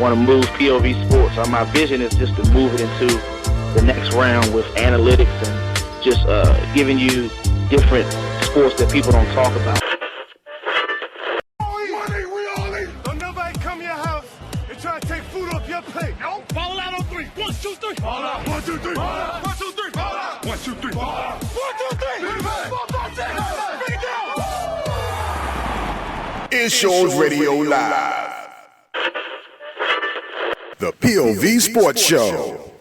want to move POV sports. My vision is just to move it into the next round with analytics and just giving you different sports that people don't talk about. Don't nobody come to your house and try to take food off your plate. No. Fall out on 3. 1, 2, 3. Fall out. 1, 2, 3. Fall out. 1, 2, 3. Fall out. 1, 2, 3. Fall out. 1, 2, 3. 4, 5, 6. Bring it down. Issues Radio Live. The POV Sports Show.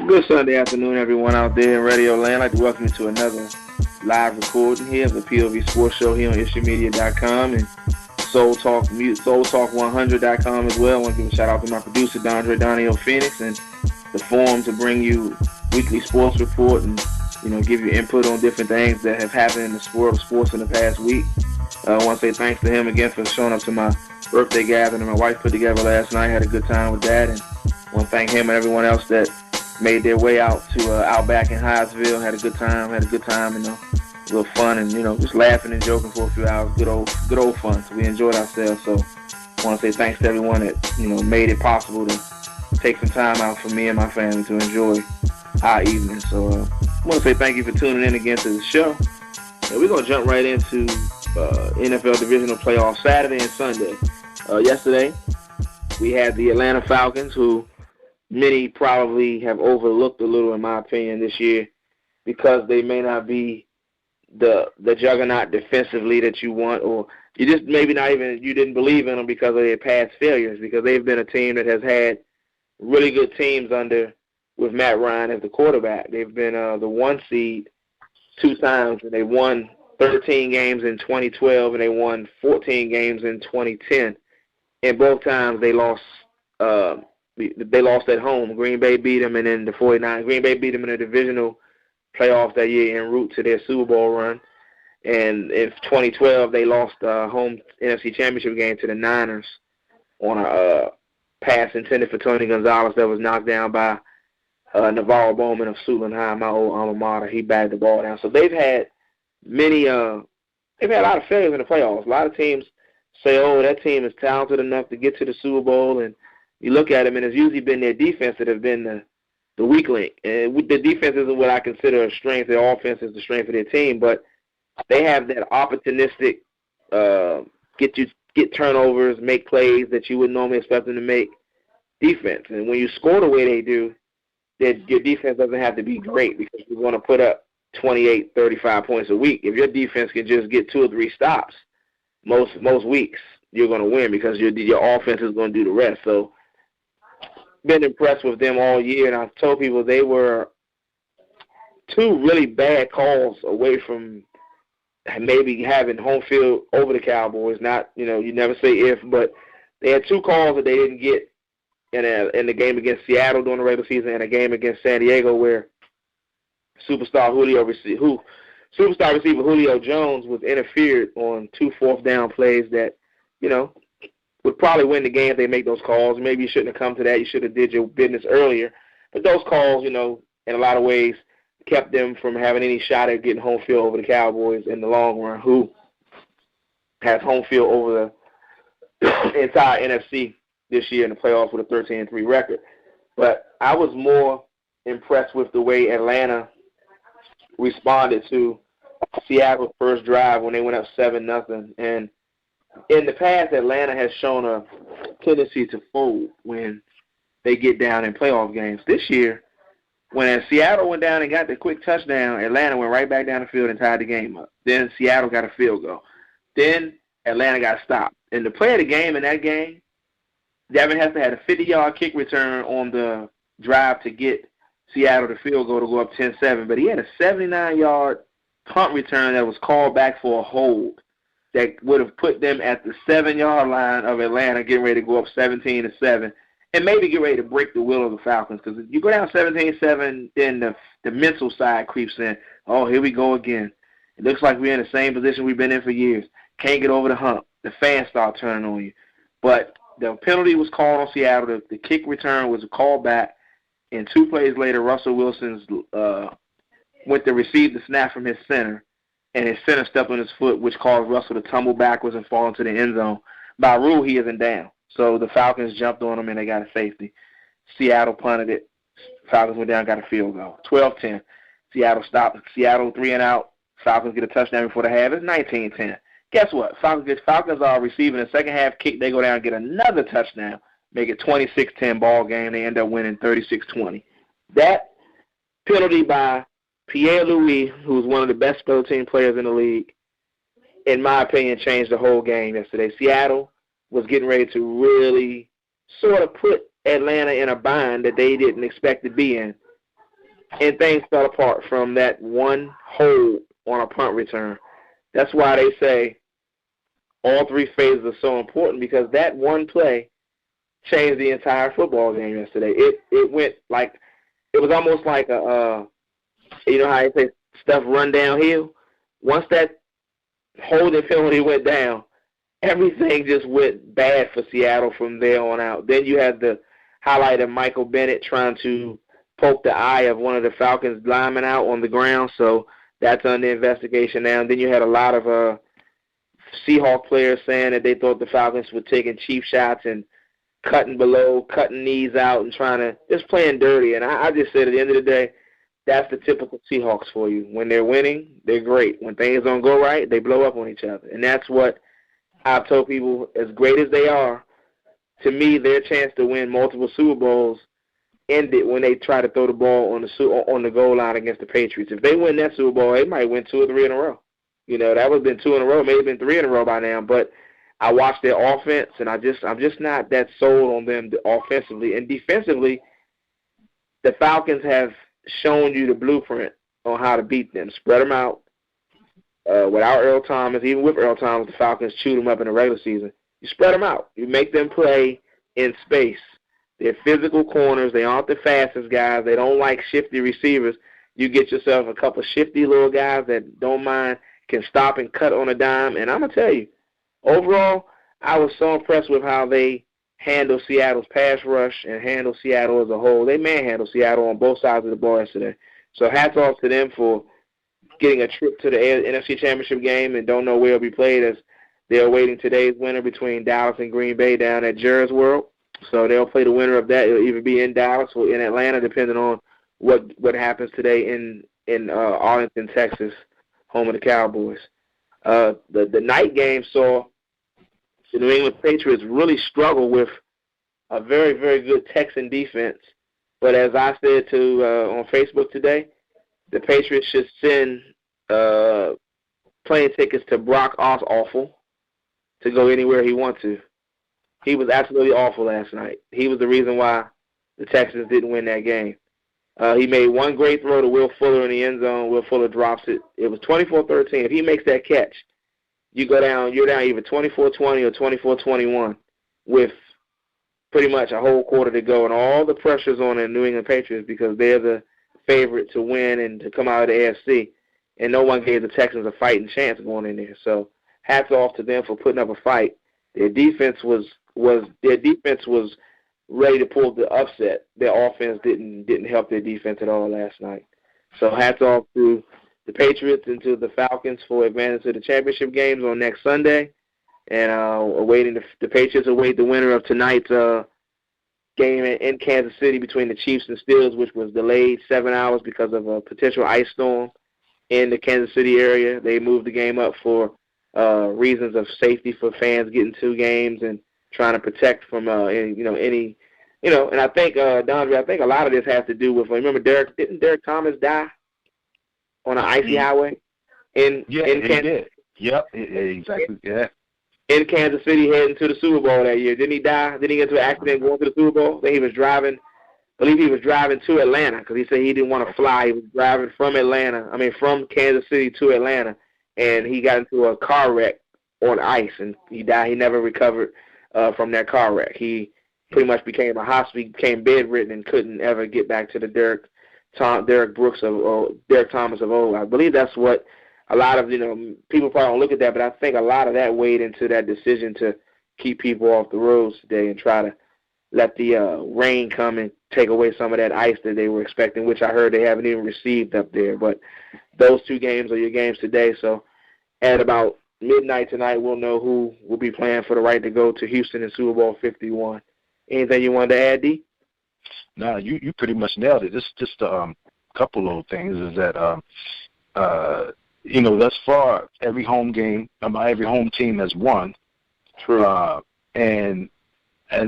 Good Sunday afternoon, everyone out there in Radio Land. I'd like to welcome you to another live recording here of the POV Sports Show here on issuemedia.com and SoulTalk100.com as well. I want to give a shout out to my producer, Donnie Phoenix, and the forum to bring you weekly sports report and give you input on different things that have happened in the world of sports in the past week. I want to say thanks to him again for showing up to my birthday gathering my wife put together last night. Had a good time with that, and I want to thank him and everyone else that made their way out to Outback in Hyattsville. Had a good time, a little fun, and just laughing and joking for a few hours. Good old fun. So we enjoyed ourselves. So I want to say thanks to everyone that made it possible to take some time out for me and my family to enjoy our evening. So I want to say thank you for tuning in again to the show. And we're gonna jump right into NFL divisional playoffs Saturday and Sunday. Yesterday, we had the Atlanta Falcons, who many probably have overlooked a little, in my opinion, this year because they may not be the juggernaut defensively that you want, or you just maybe not even you didn't believe in them because of their past failures, because they've been a team that has had really good teams with Matt Ryan as the quarterback. They've been the 1 seed 2 times, and they won 13 games in 2012, and they won 14 games in 2010. And both times they lost at home. Green Bay beat them, and then the 49. Green Bay beat them in the divisional playoffs that year en route to their Super Bowl run. And in 2012, they lost home NFC Championship game to the Niners on a pass intended for Tony Gonzalez that was knocked down by Navarro Bowman of Suitland High, my old alma mater. He batted the ball down. So they've had they've had a lot of failures in the playoffs. A lot of teams say, oh, that team is talented enough to get to the Super Bowl, and you look at them, and it's usually been their defense that has been the weak link. And the defense isn't what I consider a strength. Their offense is the strength of their team, but they have that opportunistic get turnovers, make plays that you wouldn't normally expect them to make defense. And when you score the way they do, your defense doesn't have to be great because you're going to put up 28, 35 points a week. If your defense can just get 2 or 3 stops most weeks, you're going to win because your offense is going to do the rest. So been impressed with them all year, and I've told people they were 2 really bad calls away from maybe having home field over the Cowboys. Not, you never say if, but they had 2 calls that they didn't get in the game against Seattle during the regular season and a game against San Diego where superstar receiver Julio Jones was interfered on 2 fourth-down plays that, would probably win the game if they make those calls. Maybe you shouldn't have come to that. You should have did your business earlier. But those calls, in a lot of ways, kept them from having any shot at getting home field over the Cowboys in the long run, who has home field over the entire NFC this year in the playoffs with a 13-3 record. But I was more impressed with the way Atlanta responded to Seattle's first drive when they went up 7-0. And in the past, Atlanta has shown a tendency to fold when they get down in playoff games. This year, when Seattle went down and got the quick touchdown, Atlanta went right back down the field and tied the game up. Then Seattle got a field goal. Then Atlanta got stopped. And the play of the game in that game, Devin Hester had a 50-yard kick return on the drive to get Seattle the field goal to go up 10-7, but he had a 79-yard punt return that was called back for a hold that would have put them at the 7-yard line of Atlanta, getting ready to go up 17-7, and maybe get ready to break the will of the Falcons. Because if you go down 17-7, then the mental side creeps in. Oh, here we go again. It looks like we're in the same position we've been in for years. Can't get over the hump. The fans start turning on you. But the penalty was called on Seattle. The kick return was called back. And 2 plays later, Russell Wilson went to receive the snap from his center, and his center stepped on his foot, which caused Russell to tumble backwards and fall into the end zone. By rule, he isn't down. So the Falcons jumped on them, and they got a safety. Seattle punted it. Falcons went down, got a field goal. 12-10. Seattle stopped. Seattle 3-and-out. Falcons get a touchdown before the half. It's 19-10. Guess what? Falcons are receiving a second-half kick. They go down and get another touchdown, make it 26-10 ball game. They end up winning 36-20. That penalty by Pierre-Louis, who's one of the best special team players in the league, in my opinion, changed the whole game yesterday. Seattle was getting ready to really sort of put Atlanta in a bind that they didn't expect to be in, and things fell apart from that one hold on a punt return. That's why they say all three phases are so important, because that one play changed the entire football game yesterday. It went like, it was almost like a, you know how they say stuff run downhill? Once that holding penalty went down, everything just went bad for Seattle from there on out. Then you had the highlight of Michael Bennett trying to poke the eye of one of the Falcons linemen out on the ground, so that's under investigation now. And then you had a lot of Seahawks players saying that they thought the Falcons were taking cheap shots and cutting knees out and trying to just playing dirty. And I just said at the end of the day, that's the typical Seahawks for you. When they're winning, they're great. When things don't go right, they blow up on each other. And that's what I've told people, as great as they are, to me, their chance to win multiple Super Bowls ended when they try to throw the ball on the goal line against the Patriots. If they win that Super Bowl, they might win 2 or 3 in a row. You know, that would have been 2 in a row, maybe been 3 in a row by now. But I watched their offense, and I'm just not that sold on them offensively. And defensively, the Falcons have shown you the blueprint on how to beat them. Spread them out. Without Earl Thomas, even with Earl Thomas, the Falcons chewed them up in the regular season. You spread them out. You make them play in space. They're physical corners. They aren't the fastest guys. They don't like shifty receivers. You get yourself a couple shifty little guys that don't mind, can stop and cut on a dime. And I'm going to tell you, overall, I was so impressed with how they handle Seattle's pass rush and handle Seattle as a whole. They manhandled Seattle on both sides of the ball yesterday. So hats off to them for getting a trip to the NFC Championship game and don't know where it'll be played, as they're awaiting today's winner between Dallas and Green Bay down at Jerry's World. So they'll play the winner of that. It'll either be in Dallas or in Atlanta, depending on what happens today in Arlington, Texas, home of the Cowboys. The night game saw the New England Patriots really struggle with a very, very good Texan defense. But as I said on Facebook today, the Patriots should send plane tickets to Brock Osweiler to go anywhere he wants to. He was absolutely awful last night. He was the reason why the Texans didn't win that game. He made one great throw to Will Fuller in the end zone. Will Fuller drops it. It was 24-13. If he makes that catch, you're down either 24-20 or 24-21 with pretty much a whole quarter to go, and all the pressure's on the New England Patriots because they're the favorite to win and to come out of the AFC, and no one gave the Texans a fighting chance going in there. So hats off to them for putting up a fight. Their defense was ready to pull the upset. Their offense didn't help their defense at all last night. So hats off to the Patriots and to the Falcons for advancing to the championship games on next Sunday. And the Patriots await the winner of tonight's game in Kansas City between the Chiefs and Steelers, which was delayed 7 hours because of a potential ice storm in the Kansas City area. They moved the game up for reasons of safety for fans getting to games and trying to protect from any. And I think Dondre, I think a lot of this has to do with, remember didn't Derek Thomas die on an icy highway in Kansas? He did. Yep, exactly. Yeah. In Kansas City heading to the Super Bowl that year. Didn't he die? Didn't he get into an accident going to the Super Bowl? Then he was driving, I believe he was driving to Atlanta because he said he didn't want to fly. He was driving from Kansas City to Atlanta, and he got into a car wreck on ice, and he died. He never recovered from that car wreck. He pretty much became became bedridden and couldn't ever get back to the Derek Thomas of old. I believe that's what a lot of, people probably don't look at that, but I think a lot of that weighed into that decision to keep people off the roads today and try to let the rain come and take away some of that ice that they were expecting, which I heard they haven't even received up there. But those two games are your games today. So at about midnight tonight, we'll know who will be playing for the right to go to Houston in Super Bowl 51. Anything you wanted to add, D? No, you pretty much nailed it. Just a couple little things is that thus far every home team has won. True. And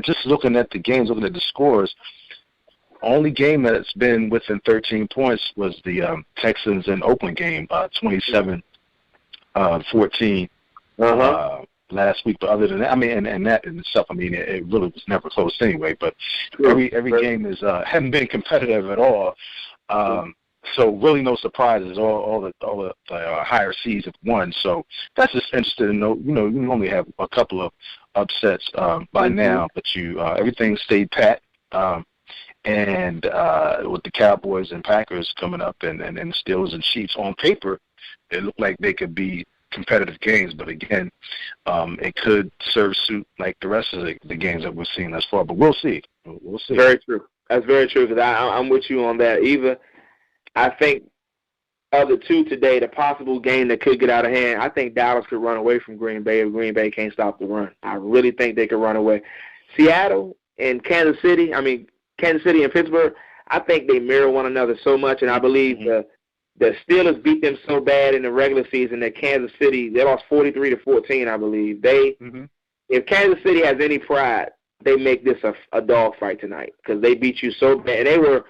just looking at the games, looking at the scores, only game that's been within 13 points was the Texans and Oakland game, 27-14 last week. But other than that, and that in itself, it really was never close anyway. But every game is hasn't been competitive at all. So really no surprises. All the higher seeds have won. So that's just interesting to know. You only have a couple of upsets by now, but everything stayed pat. And with the Cowboys and Packers coming up and the Steelers and Chiefs on paper, it looked like they could be competitive games. But again, it could serve suit like the rest of the games that we've seen thus far. But we'll see. We'll see. Very true. That's very true, because I'm with you on that. I think of the two today, the possible game that could get out of hand, I think Dallas could run away from Green Bay if Green Bay can't stop the run. I really think they could run away. Seattle and Kansas City and Pittsburgh, I think they mirror one another so much, and I believe the Steelers beat them so bad in the regular season that Kansas City, they lost 43-14, I believe. If Kansas City has any pride, they make this a dogfight tonight, because they beat you so bad. And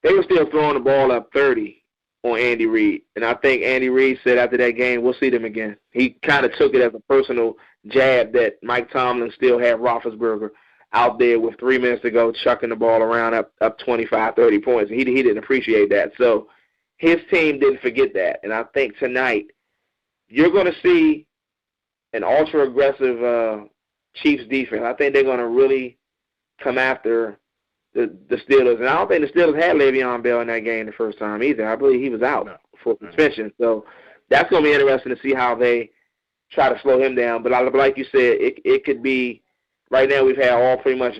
they were still throwing the ball up 30 on Andy Reid. And I think Andy Reid said after that game, we'll see them again. He kind of took it as a personal jab that Mike Tomlin still had Roethlisberger out there with 3 minutes to go, chucking the ball around up 25, 30 points. He didn't appreciate that. So his team didn't forget that. And I think tonight you're going to see an ultra-aggressive Chiefs defense. I think they're going to really come after the Steelers. And I don't think the Steelers had Le'Veon Bell in that game the first time either. I believe he was out for suspension. So that's going to be interesting to see how they try to slow him down. But like you said, it could be – right now we've had all pretty much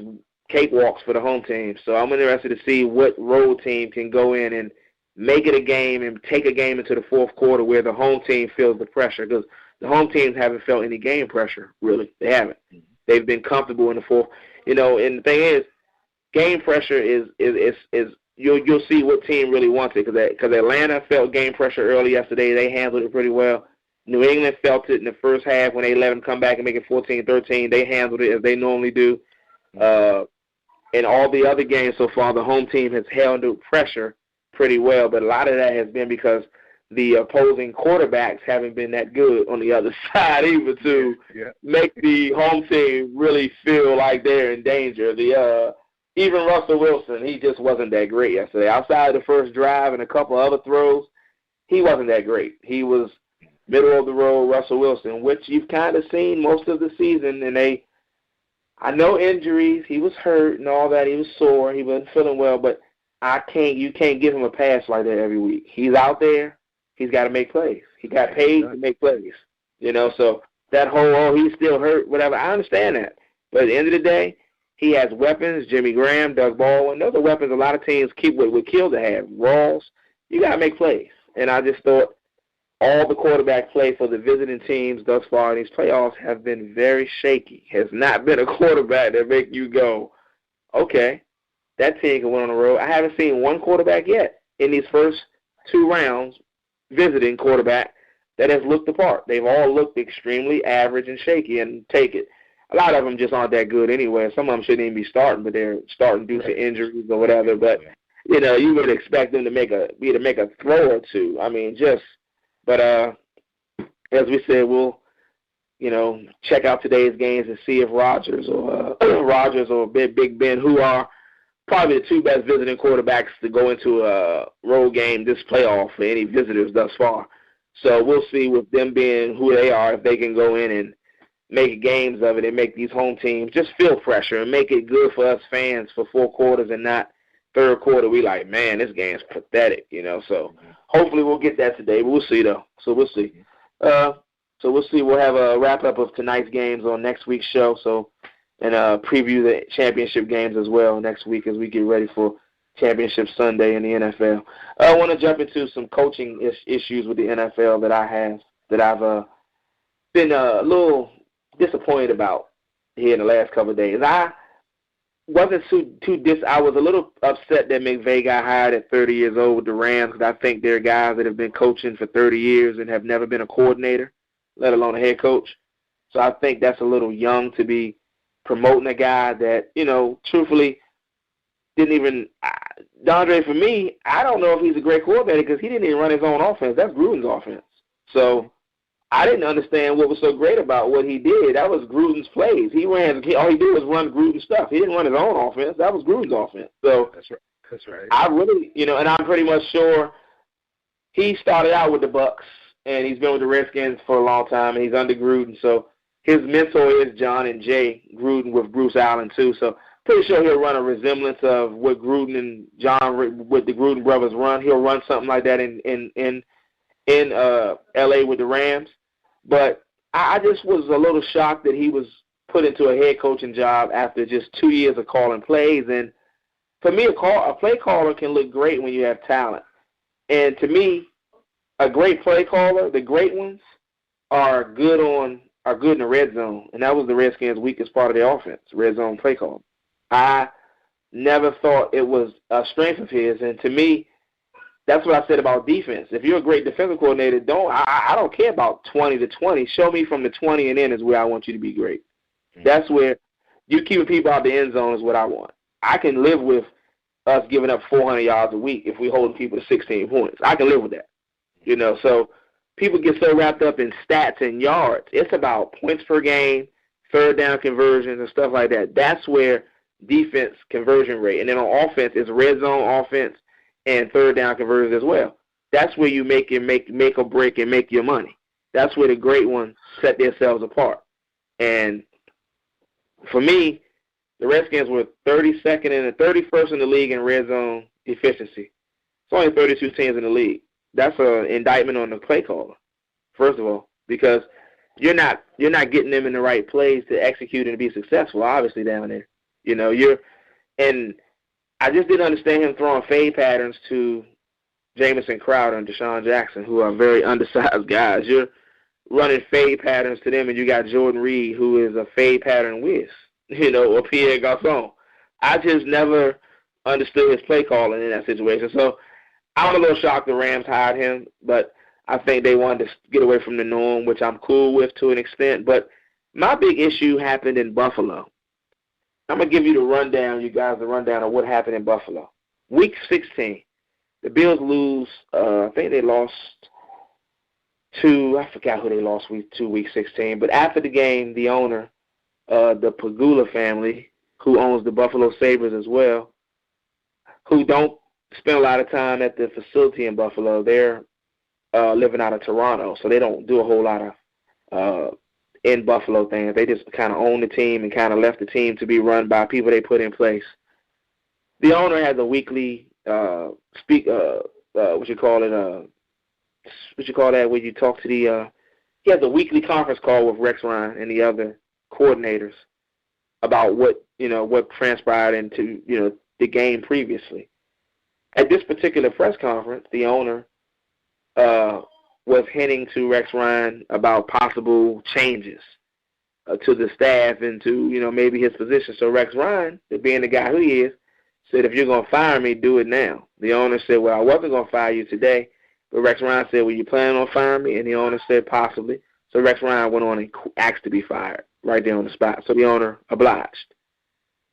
cakewalks for the home team. So I'm interested to see what road team can go in and make it a game and take a game into the fourth quarter where the home team feels the pressure, because the home teams haven't felt any game pressure, really. They haven't. They've been comfortable in the fourth. And the thing is, game pressure is you'll see what team really wants it, because Atlanta felt game pressure early yesterday. They handled it pretty well. New England felt it in the first half when they let them come back and make it 14-13. They handled it as they normally do. In all the other games so far, the home team has handled pressure pretty well, but a lot of that has been because the opposing quarterbacks haven't been that good on the other side either to make the home team really feel like they're in danger. Even Russell Wilson, he just wasn't that great yesterday. Outside of the first drive and a couple other throws, he wasn't that great. He was middle of the road Russell Wilson, which you've kind of seen most of the season. And I know injuries, he was hurt and all that, he was sore, he wasn't feeling well, but you can't give him a pass like that every week. He's out there, he's got to make plays. He got paid to make plays, so that whole, he's still hurt, whatever, I understand that. But at the end of the day, he has weapons, Jimmy Graham, Doug Baldwin. Those are weapons a lot of teams would kill to have. Rawls, you got to make plays. And I just thought all the quarterback play for the visiting teams thus far in these playoffs have been very shaky. Has not been a quarterback that make you go, okay, that team can win on the road. I haven't seen one quarterback yet in these first 2 rounds, visiting quarterback, that has looked the part. They've all looked extremely average and shaky, and take it. A lot of them just aren't that good anyway. Some of them shouldn't even be starting, but they're starting due to injuries or whatever. But, you would expect them to make a throw or two. But as we said, we'll, check out today's games and see if Rodgers or Big Ben, who are probably the 2 best visiting quarterbacks to go into a road game this playoff for any visitors thus far. So we'll see with them being who they are, if they can go in and make games of it and make these home teams just feel pressure and make it good for us fans for 4 quarters and not third quarter. We like, man, this game's pathetic, So hopefully we'll get that today. But we'll see, though. So we'll see. We'll see. We'll have a wrap-up of tonight's games on next week's show. And preview the championship games as well next week as we get ready for Championship Sunday in the NFL. I want to jump into some coaching issues with the NFL that I've been a little disappointed about here in the last couple of days. I wasn't I was a little upset that McVay got hired at 30 years old with the Rams, because I think there are guys that have been coaching for 30 years and have never been a coordinator, let alone a head coach. So I think that's a little young to be promoting a guy that, truthfully, didn't even DeAndre, for me, I don't know if he's a great coordinator because he didn't even run his own offense. That's Gruden's offense. So I didn't understand what was so great about what he did. That was Gruden's plays. All he did was run Gruden's stuff. He didn't run his own offense. That was Gruden's offense. So That's right. I really, and I'm pretty much sure he started out with the Bucks, and he's been with the Redskins for a long time, and he's under Gruden. So his mentor is John and Jay Gruden with Bruce Allen too. So pretty sure he'll run a resemblance of what Gruden and John, what the Gruden brothers run. He'll run something like that in L.A. with the Rams. But I just was a little shocked that he was put into a head coaching job after just 2 years of calling plays. And for me, a play caller can look great when you have talent. And to me, a great play caller, the great ones, are good in the red zone. And that was the Redskins' weakest part of their offense, red zone play call. I never thought it was a strength of his. And to me, that's what I said about defense. If you're a great defensive coordinator, I don't care about 20 to 20. Show me from the 20 and in is where I want you to be great. That's where you keeping people out the end zone is what I want. I can live with us giving up 400 yards a week if we're holding people to 16 points. I can live with that. So people get so wrapped up in stats and yards. It's about points per game, third down conversions, and stuff like that. That's where defense conversion rate. And then on offense, it's red zone offense and third down conversions as well. That's where you make or break and make your money. That's where the great ones set themselves apart. And for me, the Redskins were 32nd and 31st in the league in red zone efficiency. It's only 32 teams in the league. That's an indictment on the play caller, first of all, because you're not getting them in the right plays to execute and be successful, obviously, down there. And I just didn't understand him throwing fade patterns to Jamison Crowder and Deshaun Jackson, who are very undersized guys. You're running fade patterns to them, and you got Jordan Reed, who is a fade pattern whiz, or Pierre Garçon. I just never understood his play calling in that situation. So I'm a little shocked the Rams hired him, but I think they wanted to get away from the norm, which I'm cool with to an extent. But my big issue happened in Buffalo. I'm going to give you the rundown, of what happened in Buffalo. Week 16, the Bills lose. I think they lost to, I forgot who they lost week 16. But after the game, the owner, the Pagula family, who owns the Buffalo Sabres as well, who don't spend a lot of time at the facility in Buffalo. They're living out of Toronto, so they don't do a whole lot of in Buffalo things. They just kind of own the team and kind of left the team to be run by people they put in place. The owner has a weekly when you talk to he has a weekly conference call with Rex Ryan and the other coordinators about what transpired into, the game previously. At this particular press conference, the owner was hinting to Rex Ryan about possible changes to the staff and to, maybe his position. So Rex Ryan, being the guy who he is, said, if you're going to fire me, do it now. The owner said, well, I wasn't going to fire you today. But Rex Ryan said, well, you planning on firing me? And the owner said, possibly. So Rex Ryan went on and asked to be fired right there on the spot. So the owner obliged.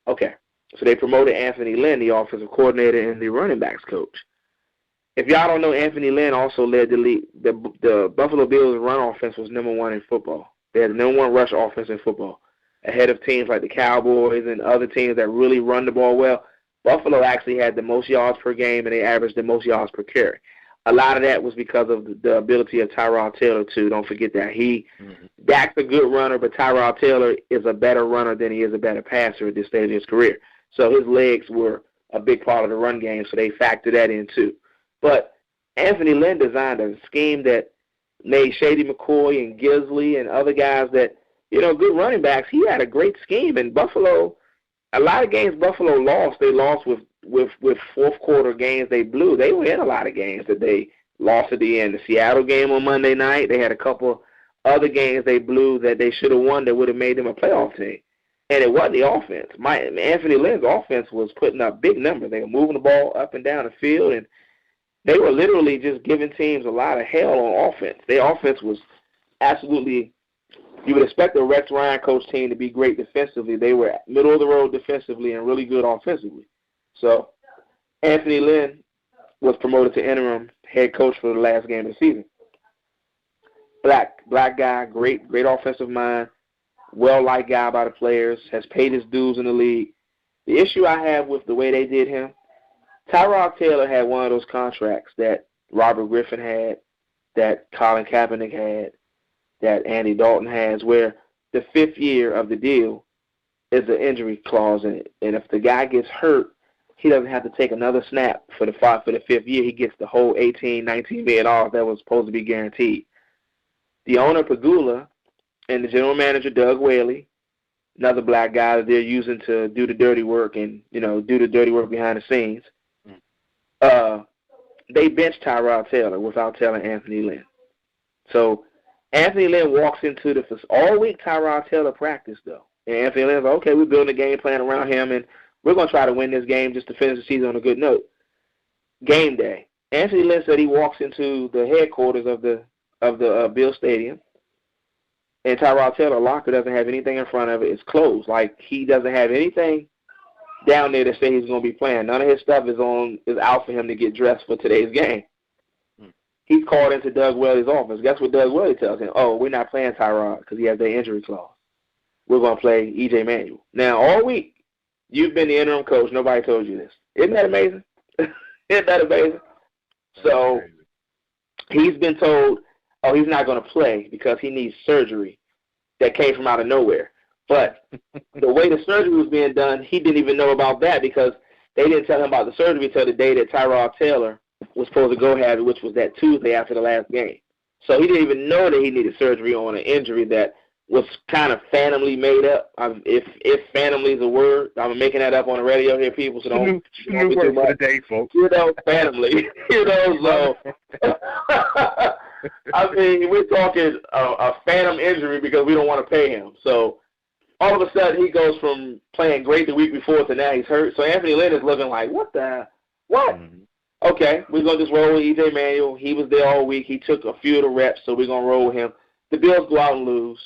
Okay. So they promoted Anthony Lynn, the offensive coordinator and the running backs coach. If y'all don't know, Anthony Lynn also led the league. The Buffalo Bills' run offense was number one in football. They had the number one rush offense in football, ahead of teams like the Cowboys and other teams that really run the ball well. Buffalo actually had the most yards per game, and they averaged the most yards per carry. A lot of that was because of the ability of Tyrod Taylor, too. Don't forget that. Dak's a good runner, but Tyrod Taylor is a better runner than he is a better passer at this stage of his career. So his legs were a big part of the run game, so they factored that in, too. But Anthony Lynn designed a scheme that made Shady McCoy and Gisley and other guys that, good running backs. He had a great scheme. In Buffalo, a lot of games Buffalo lost, they lost with fourth quarter games they blew. They were in a lot of games that they lost at the end. The Seattle game on Monday night, they had a couple other games they blew that they should have won that would have made them a playoff team. And it wasn't the offense. Anthony Lynn's offense was putting up big numbers. They were moving the ball up and down the field, and they were literally just giving teams a lot of hell on offense. Their offense was absolutely, you would expect a Rex Ryan coach team to be great defensively. They were middle of the road defensively and really good offensively. So Anthony Lynn was promoted to interim head coach for the last game of the season. Black guy, great offensive mind, well-liked guy by the players, has paid his dues in the league. The issue I have with the way they did him, Tyrod Taylor had one of those contracts that Robert Griffin had, that Colin Kaepernick had, that Andy Dalton has, where the 5th year of the deal is an injury clause in it. And if the guy gets hurt, he doesn't have to take another snap for the 5th year. He gets the whole $18, $19 million that was supposed to be guaranteed. The owner, Pagula, and the general manager, Doug Whaley, another black guy that they're using to do the dirty work and, do the dirty work behind the scenes, they benched Tyrod Taylor without telling Anthony Lynn. So Anthony Lynn walks into the all week. Tyrod Taylor practiced, though. And Anthony Lynn's like, okay, we're building a game plan around him, and we're going to try to win this game just to finish the season on a good note. Game day. Anthony Lynn said he walks into the headquarters of the Bill Stadium, and Tyrod Taylor locker doesn't have anything in front of it. It's closed. Like, he doesn't have anything down there to say he's going to be playing. None of his stuff is out for him to get dressed for today's game. He's called into Doug Whaley's office. Guess what Doug Whaley tells him? Oh, we're not playing Tyrod because he has the injury clause. We're going to play E.J. Manuel. Now, all week, you've been the interim coach. Nobody told you this. Isn't that amazing? Isn't that amazing? So he's been told, oh, he's not going to play because he needs surgery that came from out of nowhere. But the way the surgery was being done, he didn't even know about that because they didn't tell him about the surgery until the day that Tyrod Taylor was supposed to go have it, which was that Tuesday after the last game. So he didn't even know that he needed surgery on an injury that was kind of phantomly made up. If phantomly is a word, I'm making that up on the radio here, people, so don't new word for the day, folks. Phantomly. So I mean, we're talking a phantom injury because we don't want to pay him. So all of a sudden he goes from playing great the week before to now he's hurt. So Anthony Lynn is looking like, what? Mm-hmm. Okay, we're going to just roll with E.J. Manuel. He was there all week. He took a few of the reps, so we're going to roll with him. The Bills go out and lose.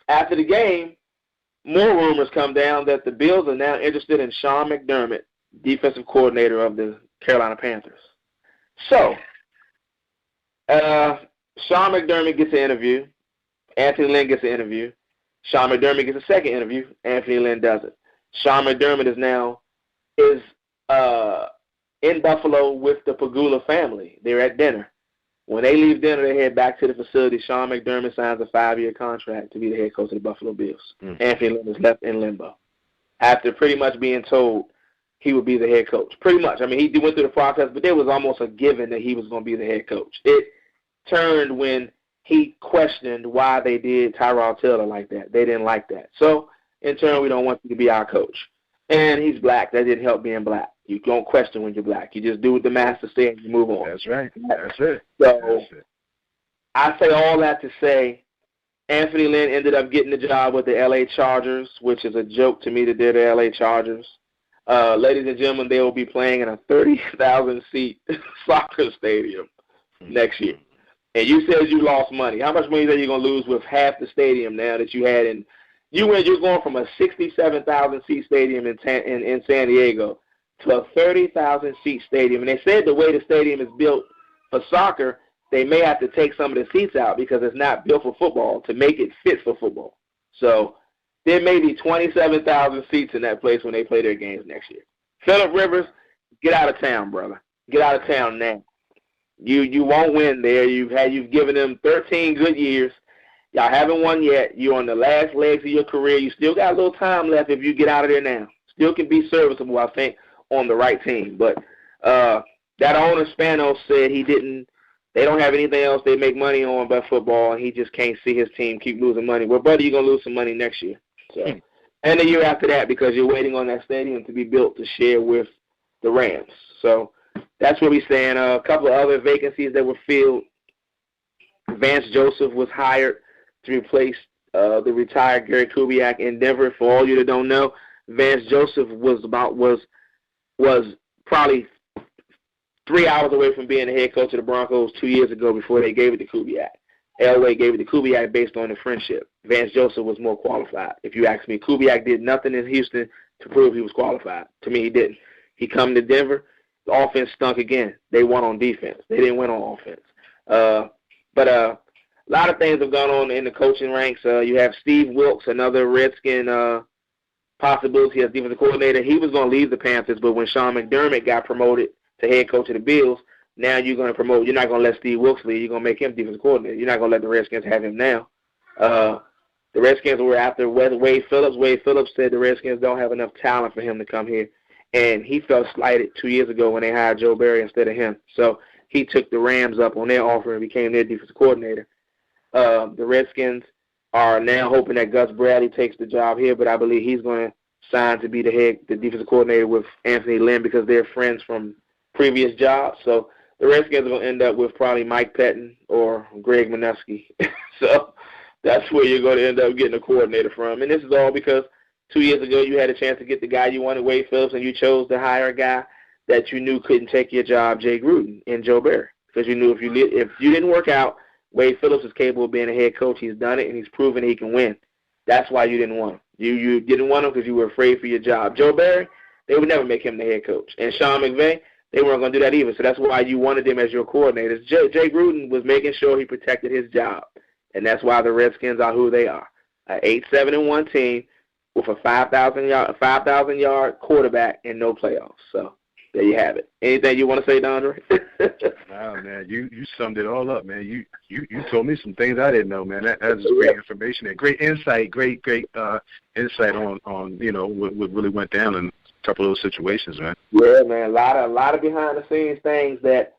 After the game, more rumors come down that the Bills are now interested in Sean McDermott, defensive coordinator of the Carolina Panthers. So Sean McDermott gets an interview. Anthony Lynn gets an interview. Sean McDermott gets a second interview. Anthony Lynn doesn't. Sean McDermott is in Buffalo with the Pagula family. They're at dinner. When they leave dinner, they head back to the facility. Sean McDermott signs a 5-year contract to be the head coach of the Buffalo Bills. Anthony Lynn is left in limbo after pretty much being told he would be the head coach. Pretty much. I mean, he went through the process, but there was almost a given that he was going to be the head coach. It turned when he questioned why they did Tyrod Taylor like that. They didn't like that. So, in turn, we don't want you to be our coach. And he's black. That didn't help being black. You don't question when you're black. You just do what the master said and you move on. That's right. That's it. So I say all that to say Anthony Lynn ended up getting the job with the L.A. Chargers, which is a joke to me that they're the L.A. Chargers. Ladies and gentlemen, they will be playing in a 30,000-seat soccer stadium next year. And you said you lost money. How much money are you going to lose with half the stadium now that you had in? You're going from a 67,000-seat stadium in San Diego to a 30,000-seat stadium. And they said the way the stadium is built for soccer, they may have to take some of the seats out because it's not built for football to make it fit for football. So there may be 27,000 seats in that place when they play their games next year. Phillip Rivers, get out of town, brother. Get out of town now. You won't win there. You've given them 13 good years. Y'all haven't won yet. You're on the last legs of your career. You still got a little time left if you get out of there now. Still can be serviceable, I think, on the right team. But that owner, Spanos, said they don't have anything else they make money on but football, and he just can't see his team keep losing money. Well, buddy, you're going to lose some money next year. So, and the year after that because you're waiting on that stadium to be built to share with the Rams. So that's where we stand. A couple of other vacancies that were filled. Vance Joseph was hired to replace the retired Gary Kubiak in Denver. For all you that don't know, Vance Joseph was probably 3 hours away from being the head coach of the Broncos 2 years ago before they gave it to Kubiak. Elway gave it to Kubiak based on the friendship. Vance Joseph was more qualified. If you ask me, Kubiak did nothing in Houston to prove he was qualified. To me, he didn't. He come to Denver, the offense stunk again. They won on defense. They didn't win on offense. But a lot of things have gone on in the coaching ranks. You have Steve Wilkes, another Redskin possibility as defensive coordinator. He was going to leave the Panthers, but when Sean McDermott got promoted to head coach of the Bills, now you're going to promote. You're not going to let Steve Wilkes leave. You're going to make him defensive coordinator. You're not going to let the Redskins have him now. The Redskins were after Wade Phillips. Wade Phillips said the Redskins don't have enough talent for him to come here, and he felt slighted 2 years ago when they hired Joe Barry instead of him. So he took the Rams up on their offer and became their defensive coordinator. The Redskins are now hoping that Gus Bradley takes the job here, but I believe he's going to sign to be the defensive coordinator with Anthony Lynn because they're friends from previous jobs. So the Redskins are going to end up with probably Mike Pettin or Greg Minuski. So that's where you're going to end up getting a coordinator from. And this is all because 2 years ago you had a chance to get the guy you wanted, Wade Phillips, and you chose to hire a guy that you knew couldn't take your job, Jay Gruden and Joe Barry, because you knew if you didn't work out, Wade Phillips is capable of being a head coach. He's done it, and he's proven he can win. That's why you didn't want him. You didn't want him because you were afraid for your job. Joe Barry, they would never make him the head coach. And Sean McVay, they weren't going to do that either. So that's why you wanted him as your coordinator. Jay Gruden was making sure he protected his job, and that's why the Redskins are who they are. An 8-7-1 team with a 5,000-yard quarterback and no playoffs. So there you have it. Anything you want to say, Dondre? Wow, man, you summed it all up, man. You told me some things I didn't know, man. That's great information and great insight, great insight on what really went down in a couple of those situations, man. Yeah, man, a lot of behind the scenes things that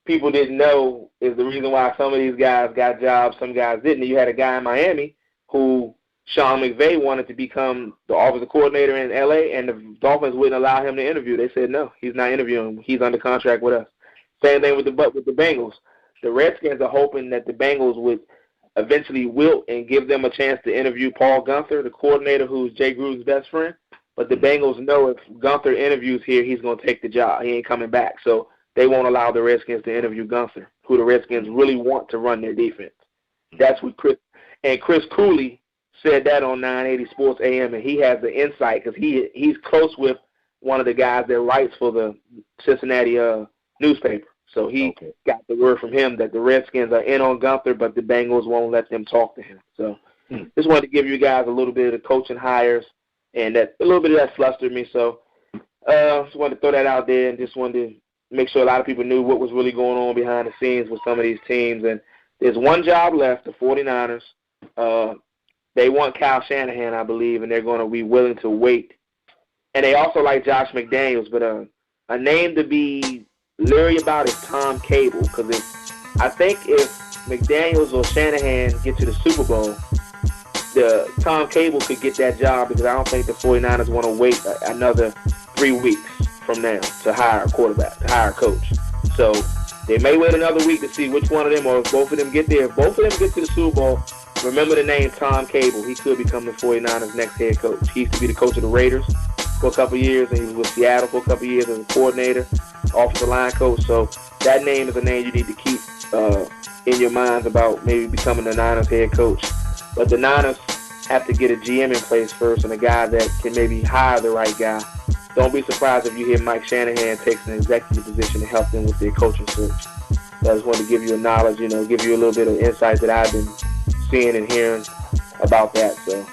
people didn't know is the reason why some of these guys got jobs, some guys didn't. You had a guy in Miami who Sean McVay wanted to become the offensive coordinator in L.A., and the Dolphins wouldn't allow him to interview. They said, no, he's not interviewing. He's under contract with us. Same thing with the Bengals. The Redskins are hoping that the Bengals would eventually wilt and give them a chance to interview Paul Gunther, the coordinator who's Jay Gruden's best friend. But the Bengals know if Gunther interviews here, he's going to take the job. He ain't coming back. So they won't allow the Redskins to interview Gunther, who the Redskins really want to run their defense. That's what Chris Cooley said that on 980 Sports AM, and he has the insight because he's close with one of the guys that writes for the Cincinnati newspaper. So he got the word from him that the Redskins are in on Gunther, but the Bengals won't let them talk to him. So just wanted to give you guys a little bit of the coaching hires, and that a little bit of that flustered me. So just wanted to throw that out there and just wanted to make sure a lot of people knew what was really going on behind the scenes with some of these teams. And there's one job left, the 49ers. They want Kyle Shanahan, I believe, and they're going to be willing to wait. And they also like Josh McDaniels, but a name to be leery about is Tom Cable, because I think if McDaniels or Shanahan get to the Super Bowl, Tom Cable could get that job, because I don't think the 49ers want to wait another 3 weeks from now to hire a quarterback, to hire a coach. So they may wait another week to see which one of them, or if both of them get there. If both of them get to the Super Bowl, remember the name Tom Cable. He could become the 49ers' next head coach. He used to be the coach of the Raiders for a couple of years, and he was with Seattle for a couple of years as a coordinator, offensive line coach. So that name is a name you need to keep in your minds about maybe becoming the Niners head coach. But the Niners have to get a GM in place first and a guy that can maybe hire the right guy. Don't be surprised if you hear Mike Shanahan takes an executive position to help them with their coaching search. So I just wanted to give you a knowledge, give you a little bit of insight that I've been seeing and hearing about that. So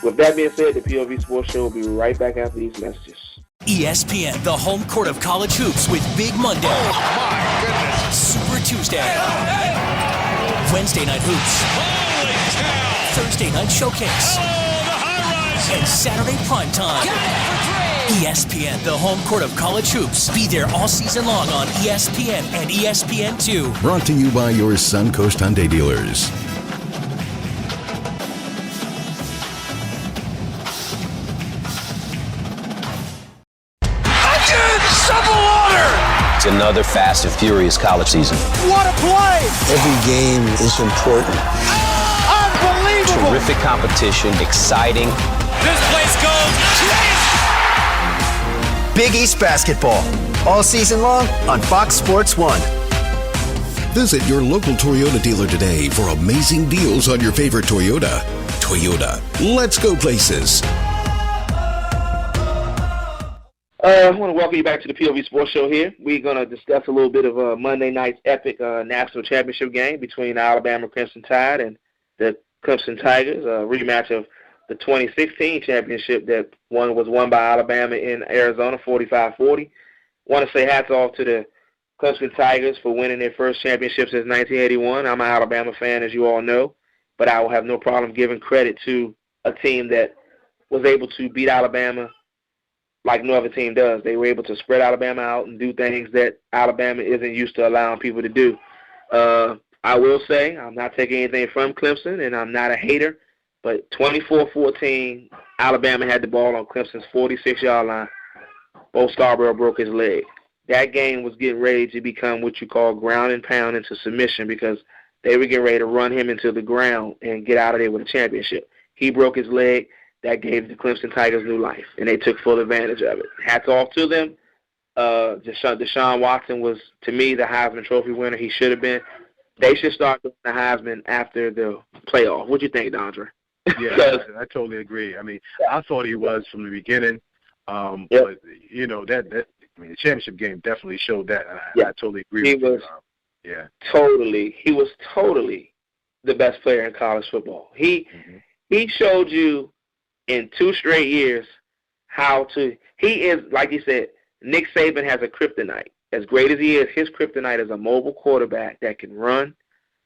with that being said, the POV Sports Show will be right back after these messages. ESPN, the home court of college hoops with Big Monday. Oh, my goodness. Super Tuesday. Wednesday night hoops. Holy cow. Thursday night showcase. Oh, the high rise. And Saturday primetime. ESPN, the home court of college hoops. Be there all season long on ESPN and ESPN2. Brought to you by your Suncoast Hyundai dealers. Some water. It's another fast and furious college season. What a play! Every game is important. Unbelievable! Terrific competition, exciting. This place goes crazy! Big East basketball, all season long on Fox Sports 1. Visit your local Toyota dealer today for amazing deals on your favorite Toyota. Toyota, let's go places. I want to welcome you back to the POV Sports Show here. We're going to discuss a little bit of Monday night's epic national championship game between the Alabama Crimson Tide and the Clemson Tigers, a rematch of the 2016 championship that was won by Alabama in Arizona, 45-40. Want to say hats off to the Clemson Tigers for winning their first championship since 1981. I'm an Alabama fan, as you all know, but I will have no problem giving credit to a team that was able to beat Alabama like no other team does. They were able to spread Alabama out and do things that Alabama isn't used to allowing people to do. I will say I'm not taking anything from Clemson, and I'm not a hater, but 24-14, Alabama had the ball on Clemson's 46-yard line. Bo Scarborough broke his leg. That game was getting ready to become what you call ground and pound into submission because they were getting ready to run him into the ground and get out of there with a championship. He broke his leg. That gave the Clemson Tigers new life, and they took full advantage of it. Hats off to them. Deshaun Watson was, to me, the Heisman Trophy winner. He should have been. They should start doing the Heisman after the playoff. What do you think, Dondre? Yeah, I totally agree. I mean, I thought he was from the beginning. But, you know, the championship game definitely showed that. I totally agree with you. He was totally the best player in college football. He showed you in 2 straight years he is, like you said, Nick Saban has a kryptonite. As great as he is, his kryptonite is a mobile quarterback that can run,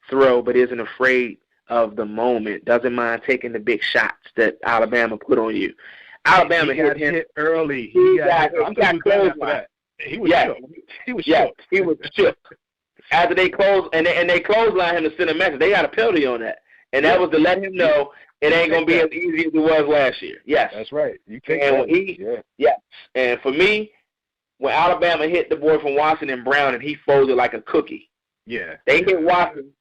throw, but isn't afraid of the moment, doesn't mind taking the big shots that Alabama put on you. Alabama got hit early. He got closed. He was shook. He was shook. After they closed, and they clotheslined him to send a message. They got a penalty on that. And that was to let him know it ain't going to be as easy as it was last year. Yes. That's right. You take that. And for me, when Alabama hit the boy from Washington Brown and he folded like a cookie. Yeah. They hit Watson,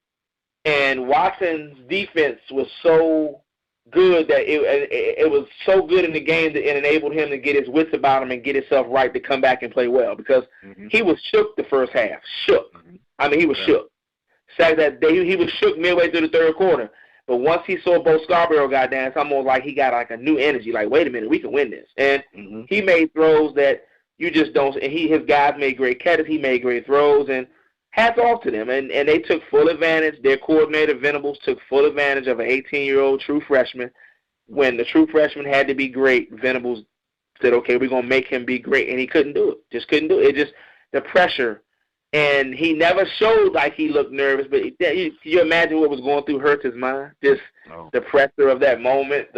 and Watson's defense was so good that it was so good in the game that it enabled him to get his wits about him and get himself right to come back and play well because he was shook the first half. Shook. I mean, he was shook. He was shook midway through the third quarter. But once he saw Bo Scarborough got down, it's almost like he got like a new energy. Like, wait a minute, we can win this. And he made throws that you just don't. And his guys made great catches. He made great throws. And hats off to them. And they took full advantage. Their coordinator, Venables, took full advantage of an 18-year-old true freshman. When the true freshman had to be great, Venables said, okay, we're going to make him be great. And he couldn't do it. Just couldn't do it. It just, the pressure. And he never showed like he looked nervous, but you imagine what was going through Hurts' mind? Just the pressure of that moment,